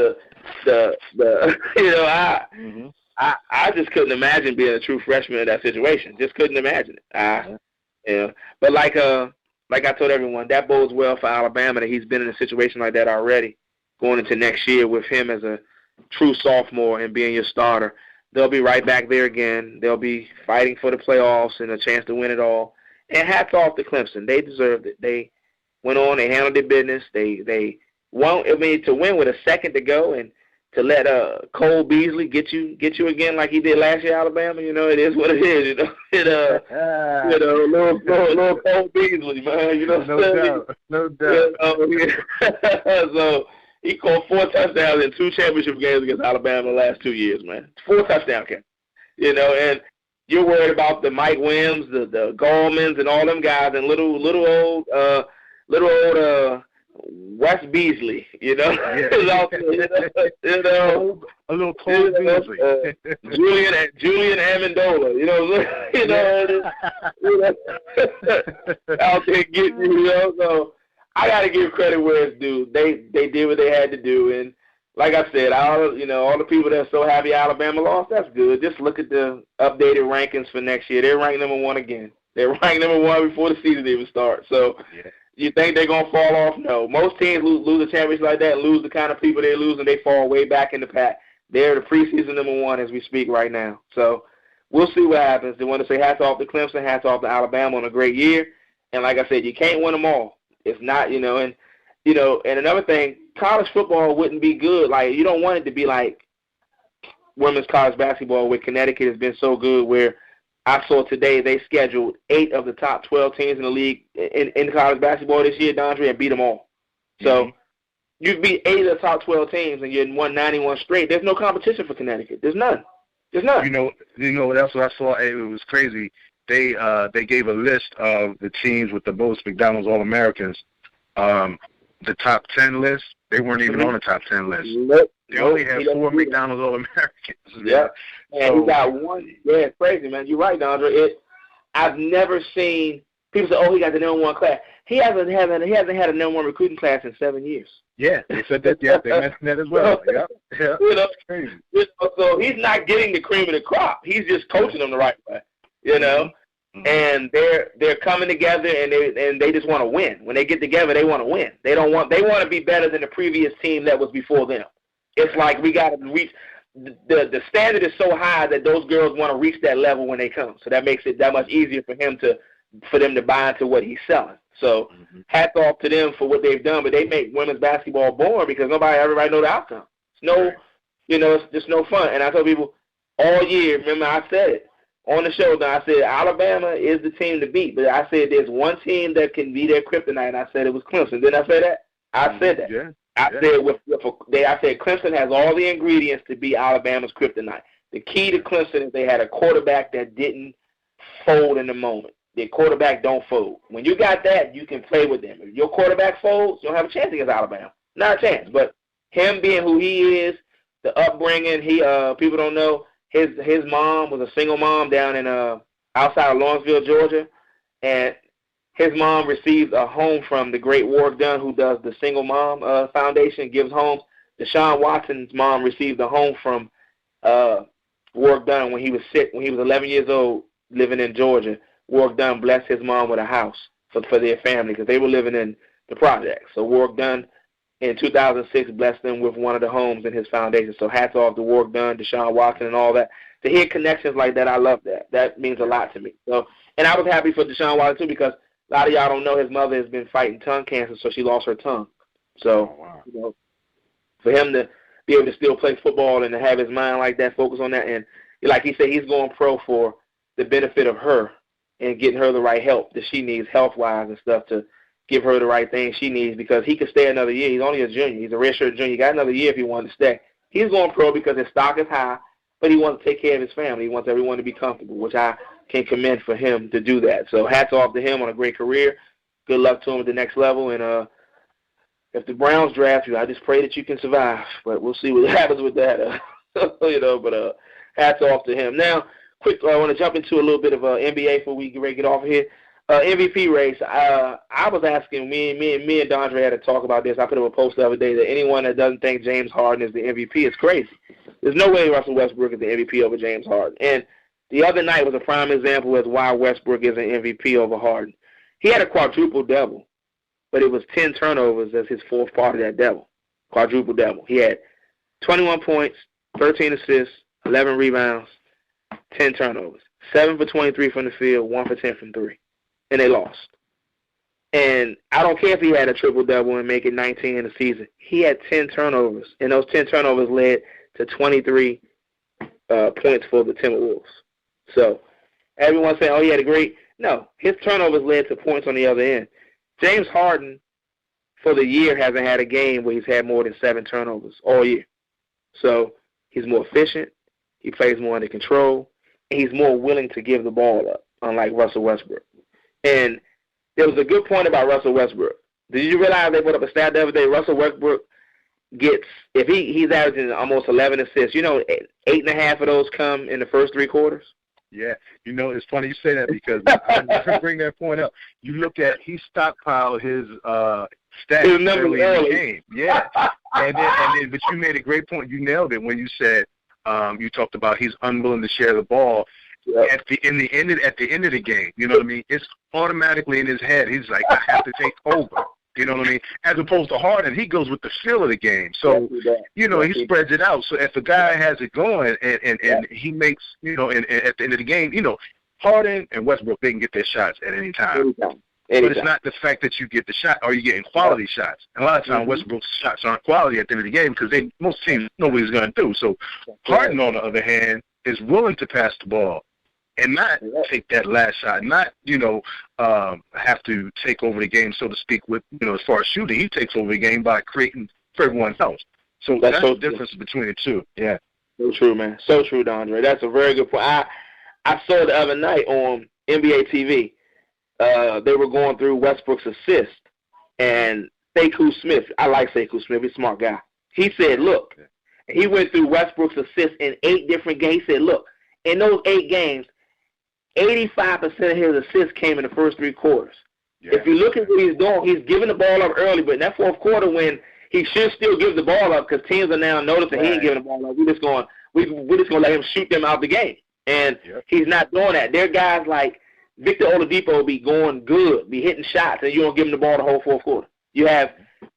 I just couldn't imagine being a true freshman in that situation. Just couldn't imagine it. But like I told everyone, that bodes well for Alabama that he's been in a situation like that already, going into next year with him as a true sophomore and being your starter. They'll be right back there again. They'll be fighting for the playoffs and a chance to win it all. And hats off to Clemson. They deserved it. They went on. They handled their business. They won. I mean, to win with a second to go and to let Cole Beasley get you again like he did last year, Alabama. You know, it is what it is. You know, little Cole Beasley, man. You know, no doubt. So. He caught 4 touchdowns in 2 championship games against Alabama the last 2 years, man. 4 touchdown catches. You know, and you're worried about the Mike Williams, the Gallmans, and all them guys, and little old Wes Beasley. You know, you know, a little Cole Beasley, Julian Amendola. You know, out there getting you know so. I got to give credit where it's due. They did what they had to do, and like I said, all the people that are so happy Alabama lost, that's good. Just look at the updated rankings for next year. They're ranked number 1 again. They're ranked number 1 before the season even starts. So you think they're going to fall off? No. Most teams lose a championship like that and lose the kind of people they lose, and they fall way back in the pack. They're the preseason number 1 as we speak right now. So we'll see what happens. They want to say hats off to Clemson, hats off to Alabama on a great year. And like I said, you can't win them all. It's not, and another thing, college football wouldn't be good. Like, you don't want it to be like women's college basketball where Connecticut has been so good where I saw today they scheduled 8 of the top 12 teams in the league in college basketball this year, Dondre, and beat them all. So you beat 8 of the top 12 teams and you won 91 straight. There's no competition for Connecticut. There's none. There's none. That's what I saw. It was crazy. They gave a list of the teams with the most McDonald's All-Americans. The top 10 list, they weren't even on the top 10 list. Nope. They only had 4 McDonald's All-Americans. Yeah. And he got one. Yeah, it's crazy, man. You're right, Dondre. I've never seen people say, he got the number 1 class. He hasn't had a number 1 recruiting class in 7 years. Yeah, they said that. Yeah, they mentioned that as well. Yeah. That's crazy. So he's not getting the cream of the crop. He's just coaching them the right way. And they're coming together and they just want to win. When they get together, they want to win. They want to be better than the previous team that was before them. It's like we got to reach the standard is so high that those girls want to reach that level when they come. So that makes it that much easier for them to buy into what he's selling. So hats off to them for what they've done, but they make women's basketball boring because everybody knows the outcome. It's just no fun. And I tell people all year, remember I said it on the show, I said Alabama is the team to beat, but I said there's one team that can be their kryptonite, and I said it was Clemson. Didn't I say that? I said that. Yeah. I said Clemson has all the ingredients to be Alabama's kryptonite. The key to Clemson is they had a quarterback that didn't fold in the moment. Their quarterback don't fold. When you got that, you can play with them. If your quarterback folds, you don't have a chance against Alabama. Not a chance. But him being who he is, the upbringing, people don't know, his mom was a single mom down in outside of Lawrenceville, Georgia, and his mom received a home from the great Warwick Dunn, who does the Single Mom Foundation, gives homes. Deshaun Watson's mom received a home from Warwick Dunn when he was sick, when he was 11 years old, living in Georgia. Warwick Dunn blessed his mom with a house for their family because they were living in the projects. So Warwick Dunn, in 2006, blessed them with one of the homes in his foundation. So hats off to Warwick Dunn, Deshaun Watson, and all that. To hear connections like that, I love that. That means a lot to me. So, and I was happy for Deshaun Watson, too, because a lot of y'all don't know his mother has been fighting tongue cancer, so she lost her tongue. So, for him to be able to still play football and to have his mind like that, focus on that, and like he said, he's going pro for the benefit of her and getting her the right help that she needs health-wise and stuff to give her the right thing she needs because he could stay another year. He's only a junior. He's a redshirt junior. He got another year if he wanted to stay. He's going pro because his stock is high, but he wants to take care of his family. He wants everyone to be comfortable, which I can commend for him to do that. So hats off to him on a great career. Good luck to him at the next level. And if the Browns draft you, I just pray that you can survive. But we'll see what happens with that. But hats off to him. Now, quick, I want to jump into a little bit of NBA before we get ready to get off of here. MVP race. I was asking, me and Dondre had to talk about this. I put up a post the other day that anyone that doesn't think James Harden is the MVP is crazy. There's no way Russell Westbrook is the MVP over James Harden. And the other night was a prime example as why Westbrook is an MVP over Harden. He had a quadruple-double, but it was 10 turnovers as his fourth part of that double, quadruple-double. He had 21 points, 13 assists, 11 rebounds, 10 turnovers, 7 for 23 from the field, 1 for 10 from 3. And they lost. And I don't care if he had a triple-double and make it 19 in the season. He had 10 turnovers, and those 10 turnovers led to 23 points for the Timberwolves. So everyone's saying, he had a great – no, his turnovers led to points on the other end. James Harden, for the year, hasn't had a game where he's had more than 7 turnovers all year. So he's more efficient, he plays more under control, and he's more willing to give the ball up, unlike Russell Westbrook. And there was a good point about Russell Westbrook. Did you realize they put up a stat the other day? Russell Westbrook gets, if he's averaging almost 11 assists, 8.5 of those come in the first 3 quarters. Yeah, it's funny you say that because I bring that point up. You look at, he stockpiled his stats early in the game. Yeah, and then, but you made a great point. You nailed it when you said, you talked about he's unwilling to share the ball. Yep. At the end of the game, you know what I mean? It's automatically in his head. He's like, I have to take over. You know what I mean? As opposed to Harden, he goes with the feel of the game. So, you know, he spreads it out. So if a guy has it going and he makes, you know, and at the end of the game, you know, Harden and Westbrook, they can get their shots at any time. But it's not the fact that you get the shot. Are you getting quality shots? And a lot of times Westbrook's shots aren't quality at the end of the game because most teams, nobody's going to do. So Harden, on the other hand, is willing to pass the ball and not take that last shot, not, you know, have to take over the game, so to speak, with, you know, as far as shooting. He takes over the game by creating for everyone else. So that's the difference between the two. Yeah. So true, man. So true, Dondre. That's a very good point. I saw the other night on NBA TV, they were going through Westbrook's assist, and Sekou Smith, I like Sekou Smith, he's a smart guy. He said, look, he went through Westbrook's assists in 8 different games. He said, look, in those 8 games, 85% of his assists came in the first 3 quarters. Yeah. If you look at what he's doing, he's giving the ball up early, but in that fourth quarter when he should still give the ball up because teams are now noticing he ain't giving the ball up, we're just going to let him shoot them out the game. And he's not doing that. There are guys like Victor Oladipo be going good, be hitting shots, and you don't give him the ball the whole fourth quarter. You have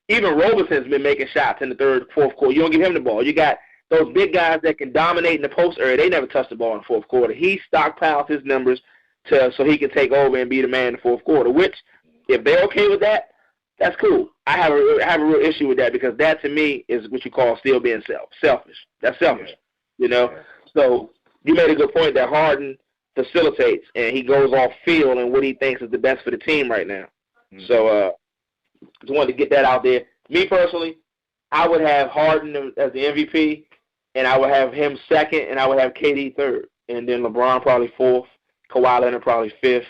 even Robison's been making shots in the third, fourth quarter. You don't give him the ball. You got those big guys that can dominate in the post area. They never touch the ball in the fourth quarter. He stockpiles his numbers so he can take over and be the man in the fourth quarter, which, if they're okay with that, that's cool. I have a real issue with that because that, to me, is what you call still being selfish. That's selfish, you know. So you made a good point that Harden facilitates, and he goes off field and what he thinks is the best for the team right now. So just wanted to get that out there. Me personally, I would have Harden as the MVP, and I would have him second, and I would have KD third, and then LeBron probably fourth, Kawhi Leonard probably fifth.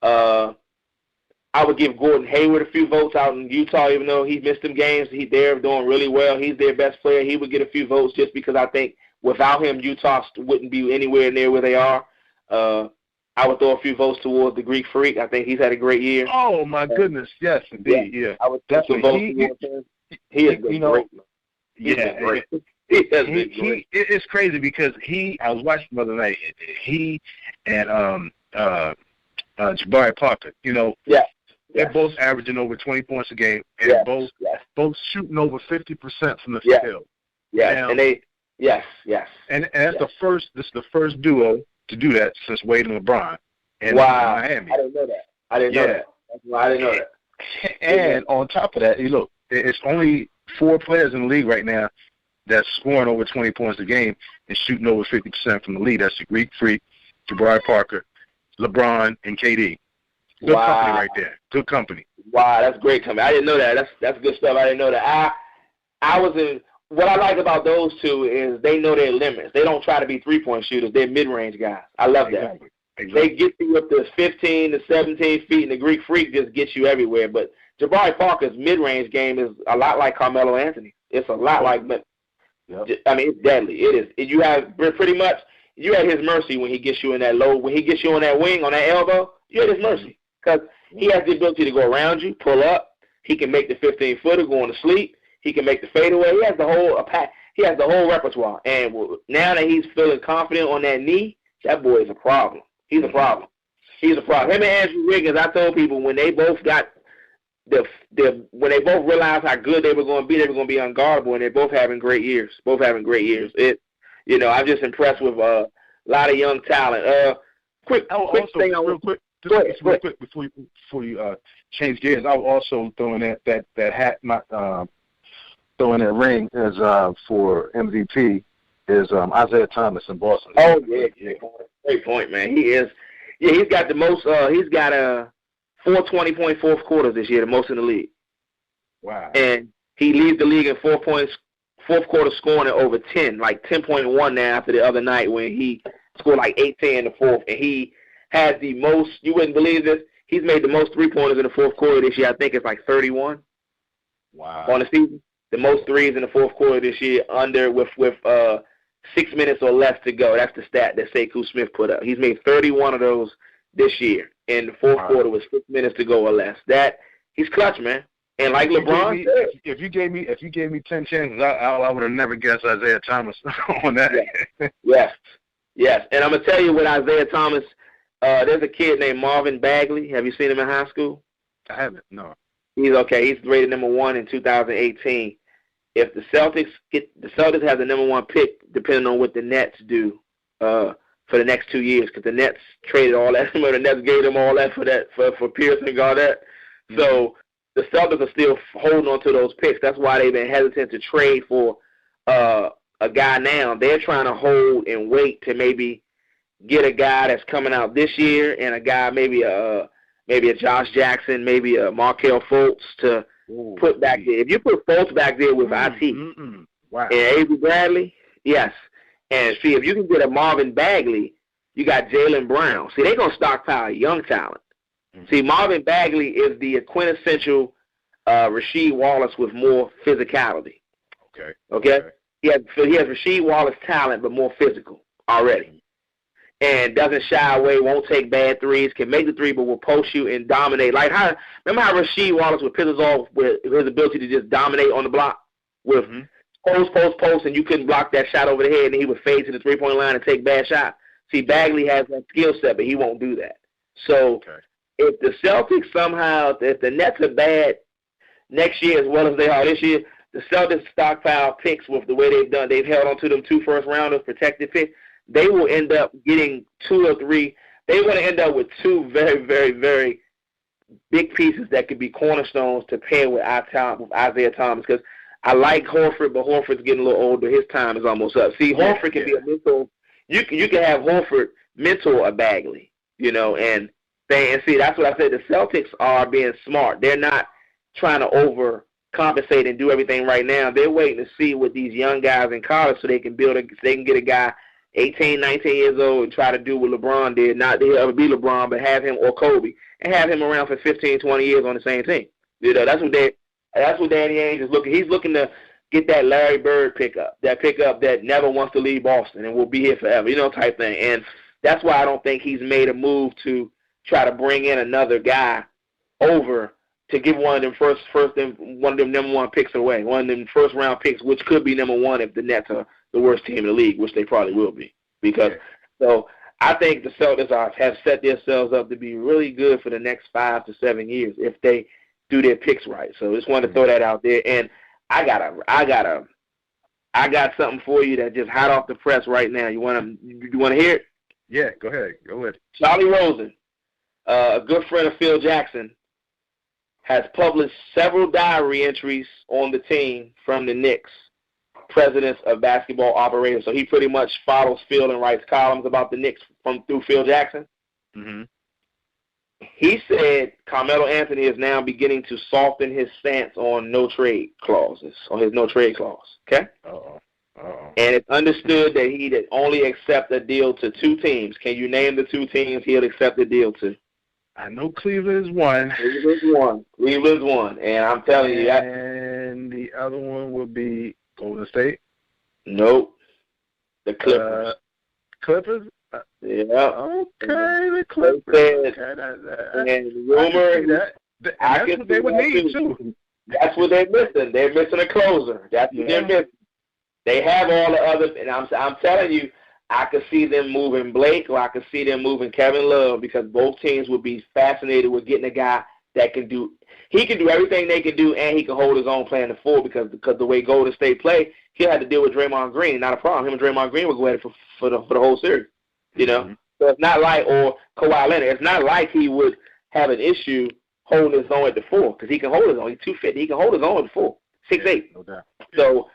I would give Gordon Hayward a few votes out in Utah, even though he missed some games. They're doing really well. He's their best player. He would get a few votes just because I think without him, Utah wouldn't be anywhere near where they are. I would throw a few votes towards the Greek Freak. I think he's had a great year. Oh, my goodness. Yes, indeed. Yeah. I would definitely vote towards him. He has been great. It's crazy because I was watching the other night. He and Jabari Parker, you know, they're both averaging over 20 points a game, and both shooting over 50% from the field. Yeah, now, and they and that's the first duo to do that since Wade and LeBron in Miami. I didn't know that. I didn't know that. And on top of that, you look, it's only 4 players in the league right now that's scoring over 20 points a game and shooting over 50% from the league. That's the Greek Freak, Jabari Parker, LeBron, and KD. Good company right there. Good company. Wow, that's great company. I didn't know that. That's good stuff. I didn't know that. What I like about those two is they know their limits. They don't try to be three-point shooters. They're mid-range guys. I love that. Exactly. They get you up to 15 to 17 feet, and the Greek Freak just gets you everywhere. But Jabari Parker's mid-range game is a lot like Carmelo Anthony. It's a lot like I mean, it's deadly. It is. You have pretty much you at his mercy when he gets you in that when he gets you on that wing, on that elbow. You're at his mercy because he has the ability to go around you, pull up. He can make the 15-footer going to sleep. He can make the fadeaway. He has the whole repertoire. And now that he's feeling confident on that knee, that boy is a problem. He's a problem. He's a problem. Him and Andrew Wiggins, I told people when they both got when they both realized how good they were going to be unguardable, and they're both having great years. I'm just impressed with a lot of young talent. Quick thing. Real quick before you change gears, I will also throw in that hat, throw in that ring as for MVP is Isaiah Thomas in Boston. Oh yeah, great point, man. He is. Yeah, he's got the most. He's got 420-point fourth quarters this year, the most in the league. Wow. And he leads the league in fourth quarter scoring at over 10, like 10.1 now after the other night when he scored like 18 in the fourth. And he has the most. You wouldn't believe this. He's made the most three-pointers in the fourth quarter this year. I think it's like 31. Wow. On the season. The most threes in the fourth quarter this year with 6 minutes or less to go. That's the stat that Sekou Smith put up. He's made 31 of those this year, and the fourth quarter with 6 minutes to go or less. He's clutch, man. And like LeBron said, if you gave me 10 chances, I would have never guessed Isaiah Thomas on that. Yes. And I'm gonna tell you with Isaiah Thomas, there's a kid named Marvin Bagley. Have you seen him in high school? I haven't. No. He's okay. He's rated number 1 in 2018. If the Celtics have the number 1 pick, depending on what the Nets do for the next 2 years, because the Nets traded all that. Remember, the Nets gave them all that for Pierce and Garnett. So the Celtics are still holding on to those picks. That's why they've been hesitant to trade for a guy now. They're trying to hold and wait to maybe get a guy that's coming out this year and a guy maybe a Josh Jackson, maybe a Markelle Fultz to put back there. If you put Fultz back there with IT wow. and Avery Bradley, yes. And see, if you can get a Marvin Bagley, you got Jaylen Brown. See, they're going to stockpile young talent. See, Marvin Bagley is the quintessential Rasheed Wallace with more physicality. Okay? He has Rasheed Wallace talent, but more physical already. And doesn't shy away, won't take bad threes, can make the three, but will post you and dominate. Remember how Rasheed Wallace would piss us off with his ability to just dominate on the block with post, and you couldn't block that shot over the head, and he would fade to the three-point line and take bad shots. See, Bagley has that skill set, but he won't do that. So if the Celtics somehow, if the Nets are bad next year as well as they are this year, the Celtics stockpile picks with the way they've done. They've held on to them 2 first-rounders, protected picks. They will end up getting 2 or 3. They want to end up with 2 very, very, very big pieces that could be cornerstones to pair with Isaiah Thomas. Because I like Horford, but Horford's getting a little older. His time is almost up. See, Horford can be a mentor. You can have Horford mentor a Bagley, and see, that's what I said. The Celtics are being smart. They're not trying to overcompensate and do everything right now. They're waiting to see what these young guys in college so they can get a guy 18, 19 years old and try to do what LeBron did. Not that he'll ever be LeBron, but have him or Kobe and have him around for 15, 20 years on the same team. That's what Danny Ainge is looking. He's looking to get that Larry Bird pickup that never wants to leave Boston and will be here forever, type thing. And that's why I don't think he's made a move to try to bring in another guy over to give one of them one of them number 1 picks away, one of them first-round picks, which could be number 1 if the Nets are the worst team in the league, which they probably will be. So I think the Celtics have set themselves up to be really good for the next 5 to 7 years if they do their picks right. So just wanted to throw that out there. And I got something for you that just hot off the press right now. You want to hear it? Yeah, go ahead. Go ahead. Charlie Rosen, a good friend of Phil Jackson, has published several diary entries on the team from the Knicks presidents of basketball operators. So he pretty much follows Phil and writes columns about the Knicks through Phil Jackson. Mm-hmm. He said Carmelo Anthony is now beginning to soften his stance on no trade clauses, on his no trade clause. Okay? And it's understood that he'd only accept a deal to 2 teams. Can you name the 2 teams he'll accept a deal to? I know Cleveland is one. Cleveland's one. And I'm telling you that. And the other one would be Golden State? Nope. The Clippers. Clippers? Yeah. Okay, the Clippers. And rumor, that's what they would need, too. That's what they're missing. They're missing a closer. That's what they're missing. They have all the other, and I'm telling you, I could see them moving Blake or I could see them moving Kevin Love because both teams would be fascinated with getting a guy that can do everything they can do, and he can hold his own playing the 4 because the way Golden State play, he'll have to deal with Draymond Green. Not a problem. Him and Draymond Green will go at it for the whole series. So it's not like, or Kawhi Leonard, it's not like he would have an issue holding his own at the 4 because he can hold his own. He's 250. He can hold his own at the 4, 6'8". No doubt. So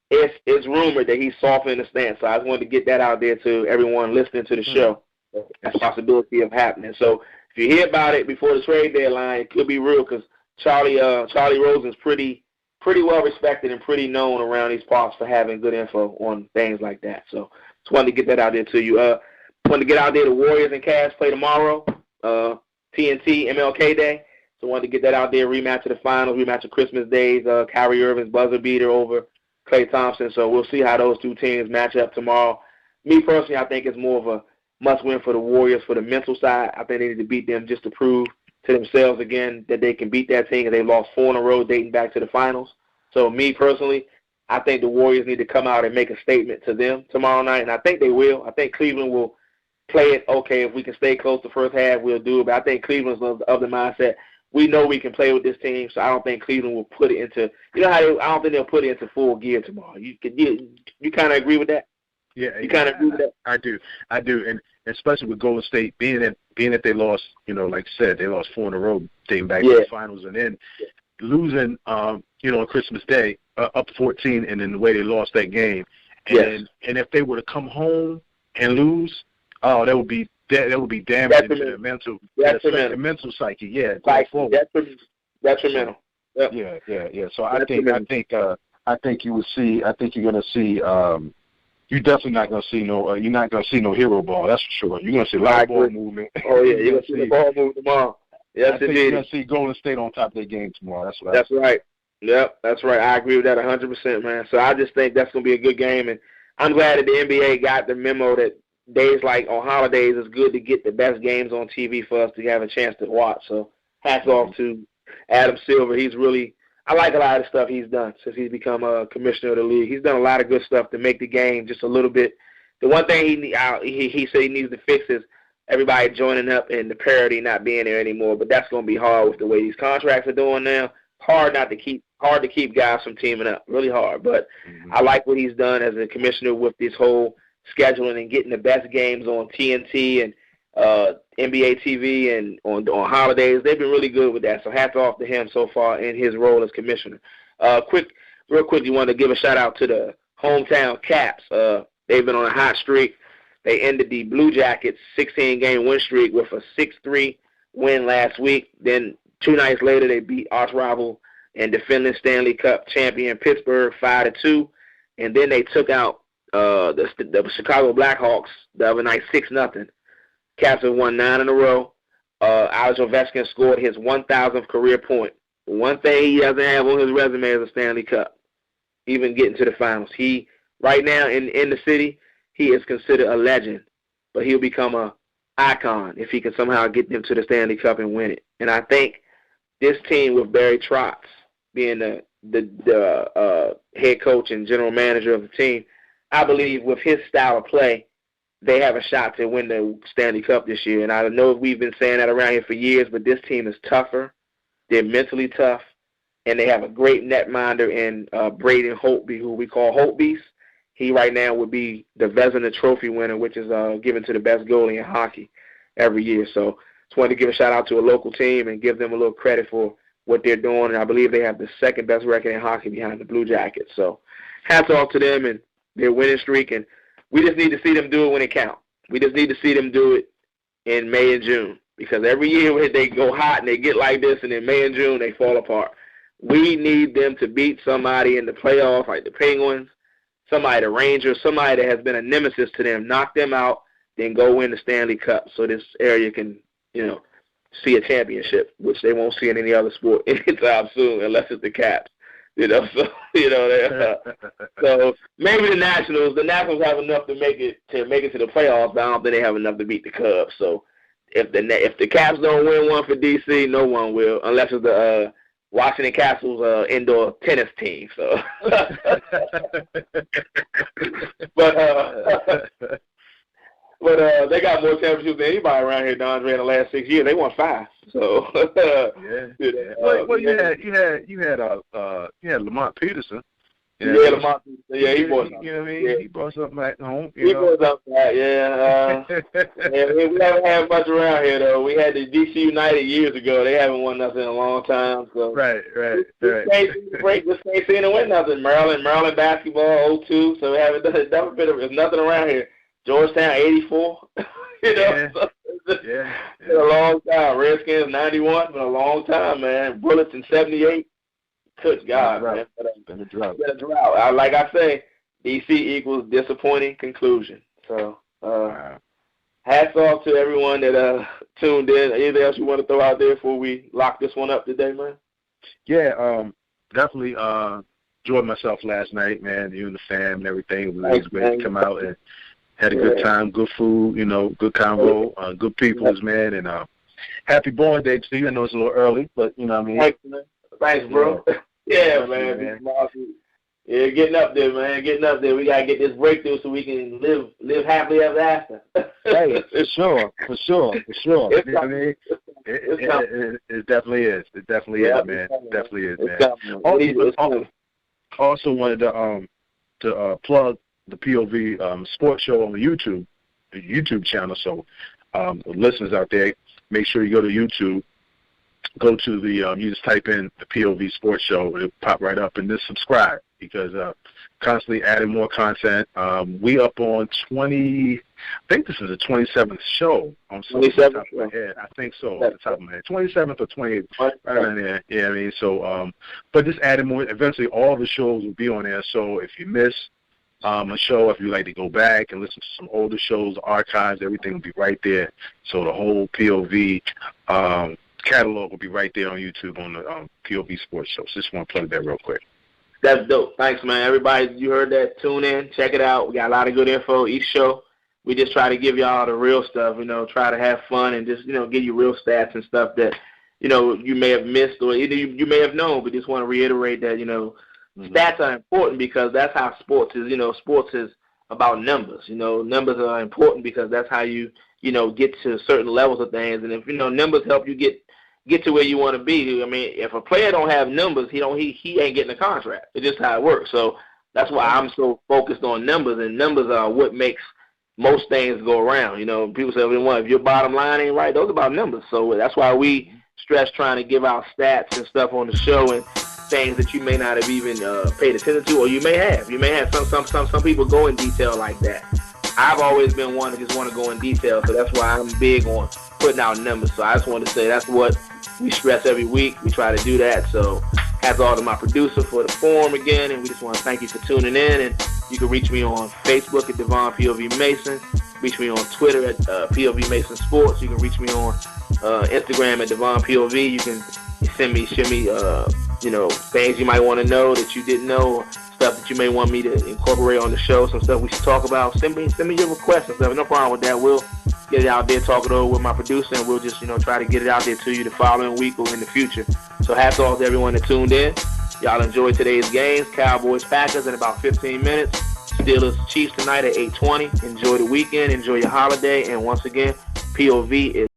it's rumored that he's softening the stance. So I just wanted to get that out there to everyone listening to the show. That's a possibility of happening. So if you hear about it before the trade deadline, it could be real because Charlie Rosen's pretty well respected and pretty known around these parts for having good info on things like that. So just wanted to get that out there to you. Wanted to get out there. The Warriors and Cavs play tomorrow, TNT MLK Day. So wanted to get that out there. Rematch of the finals, rematch of Christmas Days. Kyrie Irving's buzzer beater over Klay Thompson. So we'll see how those 2 teams match up tomorrow. Me personally, I think it's more of a must-win for the Warriors for the mental side. I think they need to beat them just to prove to themselves again that they can beat that team. They lost 4 in a row dating back to the finals. So me personally, I think the Warriors need to come out and make a statement to them tomorrow night, and I think they will. I think Cleveland will play it, okay, if we can stay close the first half, we'll do it. But I think Cleveland's of the mindset, we know we can play with this team, so I don't think Cleveland will put it into I don't think they'll put it into full gear tomorrow. You kind of agree with that? Yeah, you kind of agree with that? I do, and especially with Golden State being that they lost, like I said, they lost 4 in a row dating back to the finals, and then losing, on Christmas Day up 14, and then the way they lost that game, and if they were to come home and lose, that would be damaging to their mental psyche. Yeah, going forward. Detrimental. Yep. Yeah. So I think you will see. I think you're going to see. You're definitely not going to see no. You're not going to see no hero ball. That's for sure. You're going to see a lot of ball movement. Oh yeah, you're going to see the ball move tomorrow. Yes, I think you're going to see Golden State on top of their game tomorrow. That's right. Yep, that's right. I agree with that 100%, man. So I just think that's going to be a good game, and I'm glad that the NBA got the memo that days like on holidays it's good to get the best games on TV for us to have a chance to watch. So hats off to Adam Silver. I like a lot of the stuff he's done since he's become a commissioner of the league. He's done a lot of good stuff to make the game just a little bit. The one thing he said he needs to fix is everybody joining up and the parity not being there anymore. But that's going to be hard with the way these contracts are doing now. Hard to keep guys from teaming up. Really hard. But I like what he's done as a commissioner with this whole scheduling and getting the best games on TNT and NBA TV and on holidays. They've been really good with that. So hats off to him so far in his role as commissioner. Real quick, you want to give a shout out to the hometown Caps. They've been on a hot streak. They ended the Blue Jackets' 16-game win streak with a 6-3 win last week. Then 2 nights later, they beat arch rival and defending Stanley Cup champion Pittsburgh 5-2. And then they took out the Chicago Blackhawks the other night 6-0. Caps have won 9 in a row. Alex Ovechkin scored his 1,000th career point. One thing he doesn't have on his resume is a Stanley Cup, even getting to the finals. He, right now in the city, he is considered a legend, but he'll become an icon if he can somehow get them to the Stanley Cup and win it. And I think this team with Barry Trotz being the head coach and general manager of the team, I believe with his style of play, they have a shot to win the Stanley Cup this year. And I know we've been saying that around here for years, but this team is tougher. They're mentally tough, and they have a great netminder in Braden Holtby, who we call Holt Beast. He right now would be the Vezina Trophy winner, which is given to the best goalie in hockey every year. So just wanted to give a shout-out to a local team and give them a little credit for what they're doing. And I believe they have the second best record in hockey behind the Blue Jackets. So hats off to them and their winning streak. And we just need to see them do it when it counts. We just need to see them do it in May and June, because every year when they go hot and they get like this, and in May and June they fall apart. We need them to beat somebody in the playoffs, like the Penguins, somebody, the Rangers, somebody that has been a nemesis to them, knock them out, then go win the Stanley Cup so this area can, see a championship, which they won't see in any other sport anytime soon unless it's the Caps. So maybe the Nationals have enough to make it to the playoffs, but I don't think they have enough to beat the Cubs. So if the Caps don't win one for DC, no one will, unless it's the Washington Castle's indoor tennis team. So, but they got more championships than anybody around here, Andre, in the last 6 years. They won 5. So Well, you had Lamont Peterson. Lamont Peterson. Yeah, he brought something. You know what I mean? Yeah. He brought something back home. He brought something back. Yeah. We haven't had much around here though. We had the DC United years ago. They haven't won nothing in a long time. So right. Just ain't seen them win nothing. Maryland basketball 02. So we haven't done a bit of. There's nothing around here. Georgetown 84. It's been a long time. Redskins 91. Been a long time, man. Bullets in 78. Good God, man. Been a drought. Like I say, DC equals disappointing conclusion. So, hats off to everyone that tuned in. Anything else you want to throw out there before we lock this one up today, man? Yeah, definitely enjoyed myself last night, man. You and the fam and everything. It was great to come out and had a good time, good food, good convo, good peoples, man, and happy born day to you. I know it's a little early, but you know what I mean. Thanks, bro. Yeah, man. Yeah, getting up there, man. Getting up there. We gotta get this breakthrough so we can live happily ever after. Hey, for sure. You know what I mean? It definitely is. It definitely is, man. It definitely is, man. Also wanted to plug the POV sports show on the YouTube channel. So the listeners out there, make sure you go to YouTube. Go to the you just type in the POV Sports Show, it'll pop right up, and just subscribe because constantly adding more content. We up on 20. I think this is the 27th show. On 27th. I think so. Off the top of my head, 27th or 28th, right around there. Yeah, I mean, so but just adding more. Eventually, all the shows will be on there. So if you miss a show, if you like to go back and listen to some older shows, archives, everything will be right there. So the whole POV catalog will be right there on YouTube on the POV Sports Show. So just want to plug that real quick. That's dope. Thanks, man. Everybody, you heard that. Tune in. Check it out. We got a lot of good info each show. We just try to give y'all the real stuff, try to have fun and just, give you real stats and stuff that, you may have missed or you may have known, but just want to reiterate that, stats are important because that's how sports is. Sports is about numbers. Numbers are important because that's how you, get to certain levels of things. And if, numbers help you get to where you want to be. I mean, if a player don't have numbers, he ain't getting a contract. It's just how it works. So that's why I'm so focused on numbers, and numbers are what makes most things go around. People say, well, if your bottom line ain't right, those are about numbers. So that's why we stress trying to give out stats and stuff on the show and things that you may not have even paid attention to, or you may have. You may have some people go in detail like that. I've always been one that just want to go in detail, so that's why I'm big on putting out numbers. So I just want to say that's what we stress every week. We try to do that. So hats off to my producer for the forum again, and we just want to thank you for tuning in. And you can reach me on Facebook at Devon POV Mason. Reach me on Twitter at POV Mason Sports. You can reach me on Instagram at Devon POV. You can send me things you might want to know that you didn't know, stuff that you may want me to incorporate on the show, some stuff we should talk about. Send me your requests and stuff. No problem with that. We'll get it out there, talk it over with my producer, and we'll just, try to get it out there to you the following week or in the future. So hats off to everyone that tuned in. Y'all enjoy today's games. Cowboys, Packers in about 15 minutes. Steelers, Chiefs tonight at 8:20. Enjoy the weekend. Enjoy your holiday. And once again, POV is